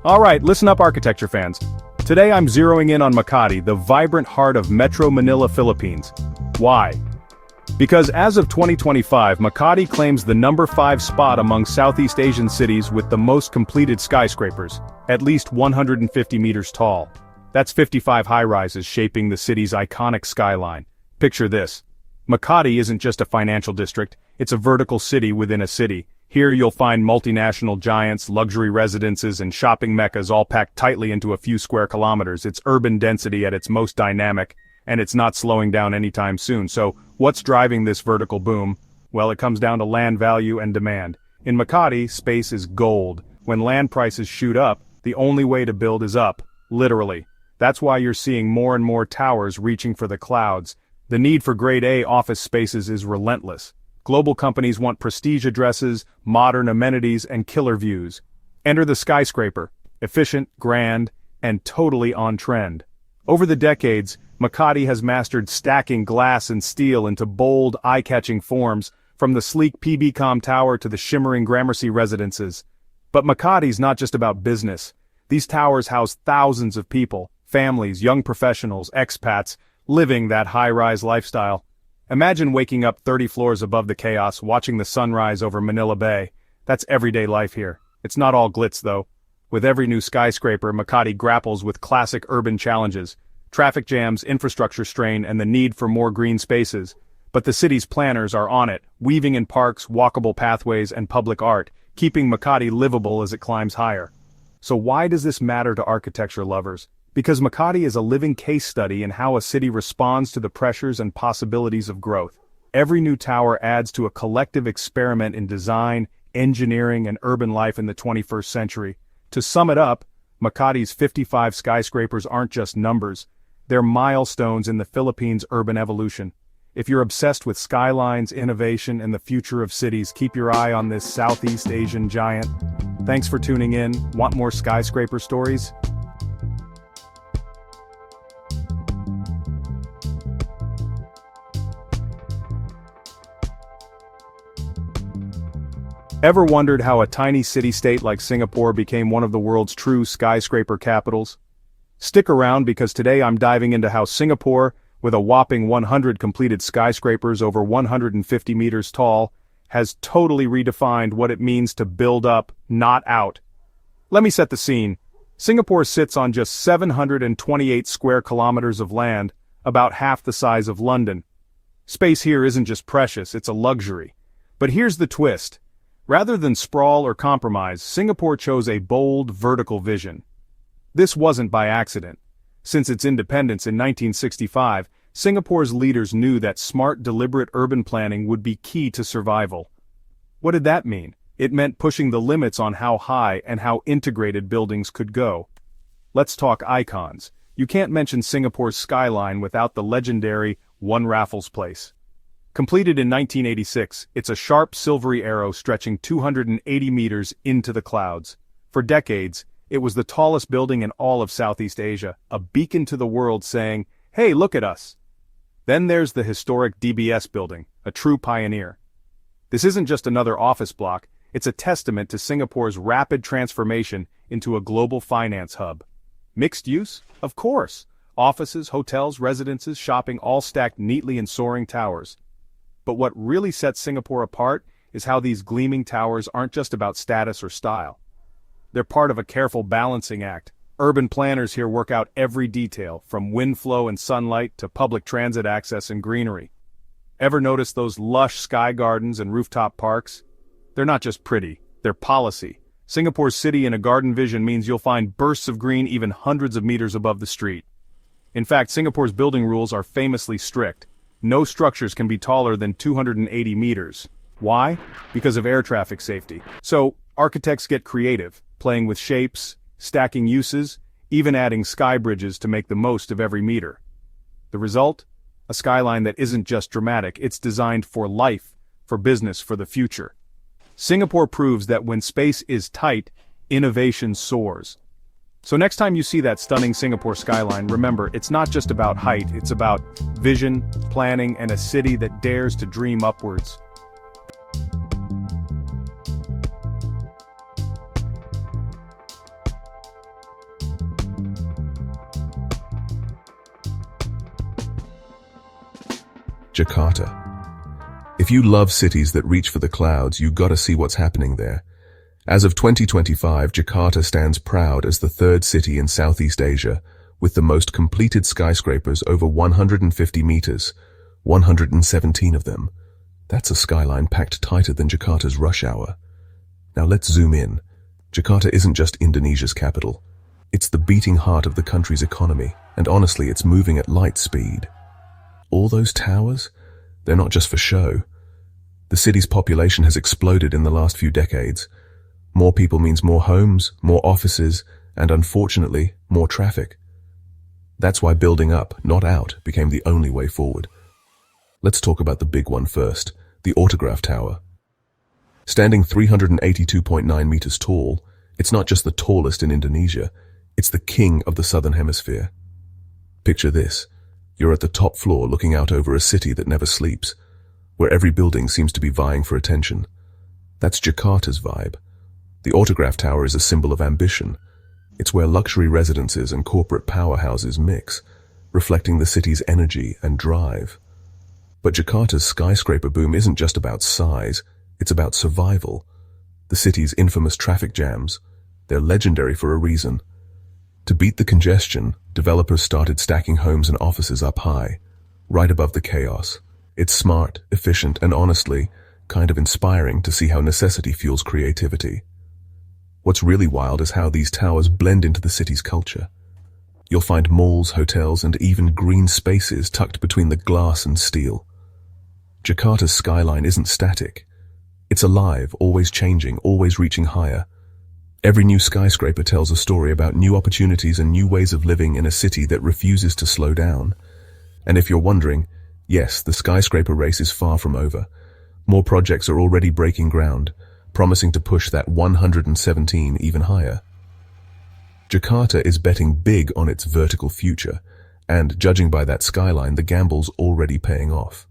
Alright, listen up architecture fans. Today I'm zeroing in on Makati, the vibrant heart of Metro Manila, Philippines. Why? Because as of 2025, Makati claims the number 5 spot among Southeast Asian cities with the most completed skyscrapers, at least 150 meters tall. That's 55 high-rises shaping the city's iconic skyline. Picture this. Makati isn't just a financial district, it's a vertical city within a city. Here you'll find multinational giants, luxury residences and shopping meccas all packed tightly into a few square kilometers. It's urban density at its most dynamic, and it's not slowing down anytime soon. So, what's driving this vertical boom? Well, it comes down to land value and demand. In Makati, space is gold. When land prices shoot up, the only way to build is up, literally. That's why you're seeing more and more towers reaching for the clouds. The need for grade A office spaces is relentless. Global companies want prestige addresses, modern amenities, and killer views. Enter the skyscraper, efficient, grand, and totally on trend. Over the decades, Makati has mastered stacking glass and steel into bold, eye-catching forms, from the sleek PBCom tower to the shimmering Gramercy residences. But Makati's not just about business. These towers house thousands of people, families, young professionals, expats, living that high-rise lifestyle. Imagine waking up 30 floors above the chaos, watching the sunrise over Manila Bay. That's everyday life here. It's not all glitz, though. With every new skyscraper, Makati grapples with classic urban challenges. Traffic jams, infrastructure strain, and the need for more green spaces. But the city's planners are on it, weaving in parks, walkable pathways, and public art, keeping Makati livable as it climbs higher. So why does this matter to architecture lovers? Because Makati is a living case study in how a city responds to the pressures and possibilities of growth. Every new tower adds to a collective experiment in design, engineering, and urban life in the 21st century. To sum it up, Makati's 55 skyscrapers aren't just numbers. They're milestones in the Philippines' urban evolution. If you're obsessed with skylines, innovation, and the future of cities, keep your eye on this Southeast Asian giant. Thanks for tuning in. Want more skyscraper stories? Ever wondered how a tiny city-state like Singapore became one of the world's true skyscraper capitals? Stick around because today I'm diving into how Singapore, with a whopping 100 completed skyscrapers over 150 meters tall, has totally redefined what it means to build up, not out. Let me set the scene. Singapore sits on just 728 square kilometers of land, about half the size of London. Space here isn't just precious, it's a luxury. But here's the twist. Rather than sprawl or compromise, Singapore chose a bold, vertical vision. This wasn't by accident. Since its independence in 1965, Singapore's leaders knew that smart, deliberate urban planning would be key to survival. What did that mean? It meant pushing the limits on how high and how integrated buildings could go. Let's talk icons. You can't mention Singapore's skyline without the legendary One Raffles Place. Completed in 1986, it's a sharp silvery arrow stretching 280 meters into the clouds. For decades, it was the tallest building in all of Southeast Asia, a beacon to the world saying, "Hey, look at us." Then there's the historic DBS building, a true pioneer. This isn't just another office block, it's a testament to Singapore's rapid transformation into a global finance hub. Mixed use? Of course. Offices, hotels, residences, shopping all stacked neatly in soaring towers. But what really sets Singapore apart is how these gleaming towers aren't just about status or style. They're part of a careful balancing act. Urban planners here work out every detail, from wind flow and sunlight to public transit access and greenery. Ever notice those lush sky gardens and rooftop parks? They're not just pretty, they're policy. Singapore's city in a garden vision means you'll find bursts of green even hundreds of meters above the street. In fact, Singapore's building rules are famously strict. No structures can be taller than 280 meters. Why? Because of air traffic safety. So, architects get creative, playing with shapes, stacking uses, even adding sky bridges to make the most of every meter. The result? A skyline that isn't just dramatic, it's designed for life, for business, for the future. Singapore proves that when space is tight, innovation soars. So next time you see that stunning Singapore skyline, remember, it's not just about height, it's about vision, planning, and a city that dares to dream upwards. Jakarta. If you love cities that reach for the clouds, you gotta see what's happening there. As of 2025, Jakarta stands proud as the third city in Southeast Asia, with the most completed skyscrapers over 150 meters, 117 of them. That's a skyline packed tighter than Jakarta's rush hour. Now let's zoom in. Jakarta isn't just Indonesia's capital. It's the beating heart of the country's economy, and honestly, it's moving at light speed. All those towers? They're not just for show. The city's population has exploded in the last few decades. More people means more homes, more offices, and unfortunately, more traffic. That's why building up, not out, became the only way forward. Let's talk about the big one first, the Autograph Tower. Standing 382.9 meters tall, it's not just the tallest in Indonesia, it's the king of the southern hemisphere. Picture this. You're at the top floor looking out over a city that never sleeps, where every building seems to be vying for attention. That's Jakarta's vibe. The Autograph Tower is a symbol of ambition. It's where luxury residences and corporate powerhouses mix, reflecting the city's energy and drive. But Jakarta's skyscraper boom isn't just about size, it's about survival. The city's infamous traffic jams, they're legendary for a reason. To beat the congestion, developers started stacking homes and offices up high, right above the chaos. It's smart, efficient, and honestly, kind of inspiring to see how necessity fuels creativity. What's really wild is how these towers blend into the city's culture. You'll find malls, hotels, and even green spaces tucked between the glass and steel. Jakarta's skyline isn't static. It's alive, always changing, always reaching higher. Every new skyscraper tells a story about new opportunities and new ways of living in a city that refuses to slow down. And if you're wondering, yes, the skyscraper race is far from over. More projects are already breaking ground, promising to push that 117 even higher. Jakarta is betting big on its vertical future, and judging by that skyline, the gamble's already paying off.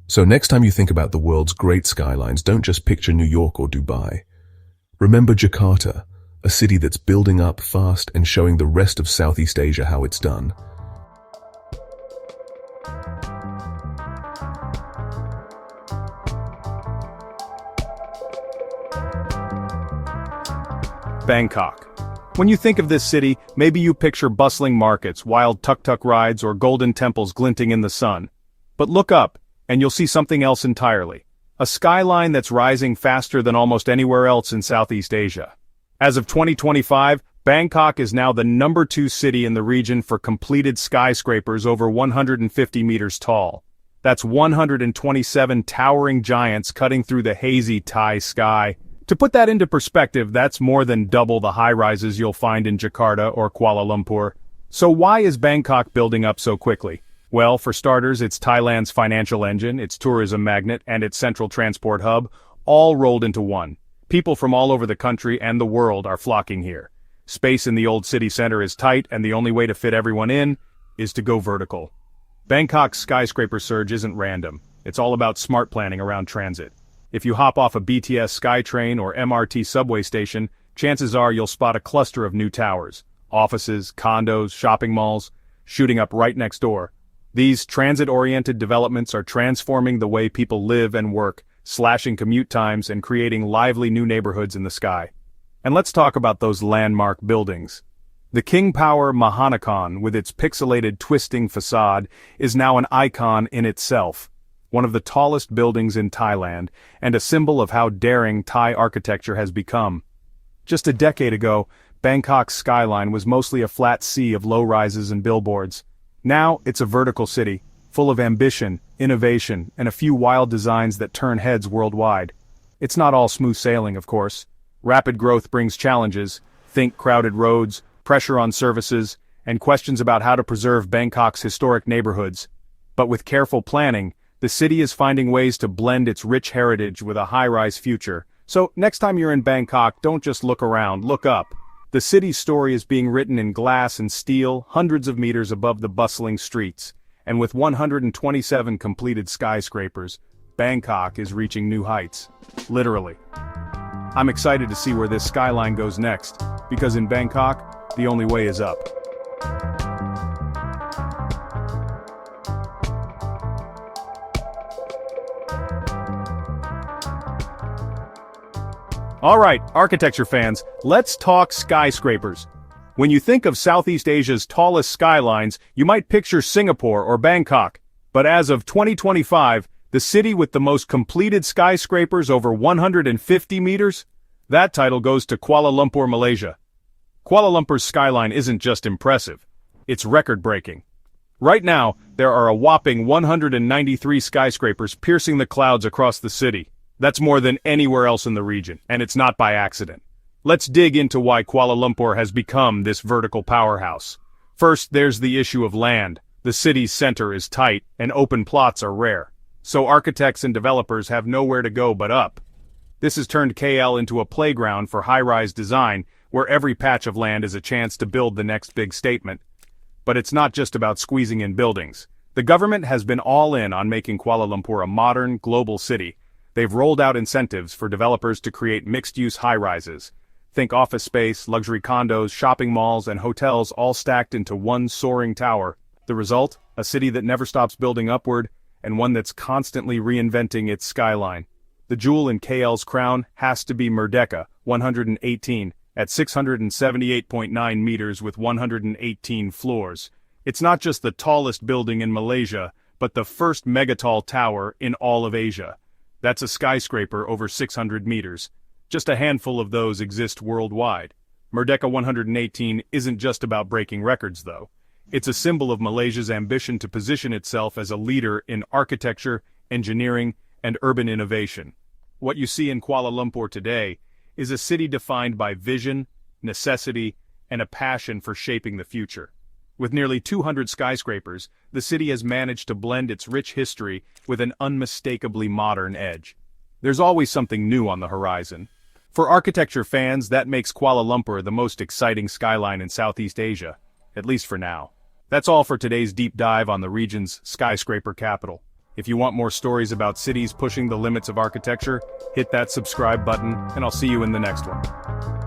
So next time you think about the world's great skylines, don't just picture New York or Dubai. Remember Jakarta, a city that's building up fast and showing the rest of Southeast Asia how it's done. Bangkok. When you think of this city, maybe you picture bustling markets, wild tuk-tuk rides, or golden temples glinting in the sun. But look up, and you'll see something else entirely. A skyline that's rising faster than almost anywhere else in Southeast Asia. As of 2025, Bangkok is now the #2 city in the region for completed skyscrapers over 150 meters tall. That's 127 towering giants cutting through the hazy Thai sky. To put that into perspective, that's more than double the high-rises you'll find in Jakarta or Kuala Lumpur. So why is Bangkok building up so quickly? Well, for starters, it's Thailand's financial engine, its tourism magnet, and its central transport hub, all rolled into one. People from all over the country and the world are flocking here. Space in the old city center is tight, and the only way to fit everyone in is to go vertical. Bangkok's skyscraper surge isn't random. It's all about smart planning around transit. If you hop off a BTS SkyTrain or MRT subway station, chances are you'll spot a cluster of new towers, offices, condos, shopping malls, shooting up right next door. These transit-oriented developments are transforming the way people live and work, slashing commute times and creating lively new neighborhoods in the sky. And let's talk about those landmark buildings. The King Power Mahanakhon, with its pixelated twisting facade, is now an icon in itself. One of the tallest buildings in Thailand, and a symbol of how daring Thai architecture has become. Just a decade ago, Bangkok's skyline was mostly a flat sea of low-rises and billboards. Now, it's a vertical city, full of ambition, innovation, and a few wild designs that turn heads worldwide. It's not all smooth sailing, of course. Rapid growth brings challenges. Think crowded roads, pressure on services, and questions about how to preserve Bangkok's historic neighborhoods. But with careful planning, the city is finding ways to blend its rich heritage with a high-rise future. So, next time you're in Bangkok, don't just look around, look up. The city's story is being written in glass and steel, hundreds of meters above the bustling streets. And with 127 completed skyscrapers, Bangkok is reaching new heights. Literally. I'm excited to see where this skyline goes next, because in Bangkok, the only way is up. Alright, architecture fans, let's talk skyscrapers. When you think of Southeast Asia's tallest skylines, you might picture Singapore or Bangkok. But as of 2025, the city with the most completed skyscrapers over 150 meters? That title goes to Kuala Lumpur, Malaysia. Kuala Lumpur's skyline isn't just impressive, it's record-breaking. Right now, there are a whopping 193 skyscrapers piercing the clouds across the city. That's more than anywhere else in the region, and it's not by accident. Let's dig into why Kuala Lumpur has become this vertical powerhouse. First, there's the issue of land. The city's center is tight, and open plots are rare. So architects and developers have nowhere to go but up. This has turned KL into a playground for high-rise design, where every patch of land is a chance to build the next big statement. But it's not just about squeezing in buildings. The government has been all in on making Kuala Lumpur a modern, global city. They've rolled out incentives for developers to create mixed-use high-rises. Think office space, luxury condos, shopping malls, and hotels all stacked into one soaring tower. The result? A city that never stops building upward, and one that's constantly reinventing its skyline. The jewel in KL's crown has to be Merdeka, 118, at 678.9 meters with 118 floors. It's not just the tallest building in Malaysia, but the first megatall tower in all of Asia. That's a skyscraper over 600 meters. Just a handful of those exist worldwide. Merdeka 118 isn't just about breaking records, though. It's a symbol of Malaysia's ambition to position itself as a leader in architecture, engineering, and urban innovation. What you see in Kuala Lumpur today is a city defined by vision, necessity, and a passion for shaping the future. With nearly 200 skyscrapers, the city has managed to blend its rich history with an unmistakably modern edge. There's always something new on the horizon. For architecture fans, that makes Kuala Lumpur the most exciting skyline in Southeast Asia, at least for now. That's all for today's deep dive on the region's skyscraper capital. If you want more stories about cities pushing the limits of architecture, hit that subscribe button, and I'll see you in the next one.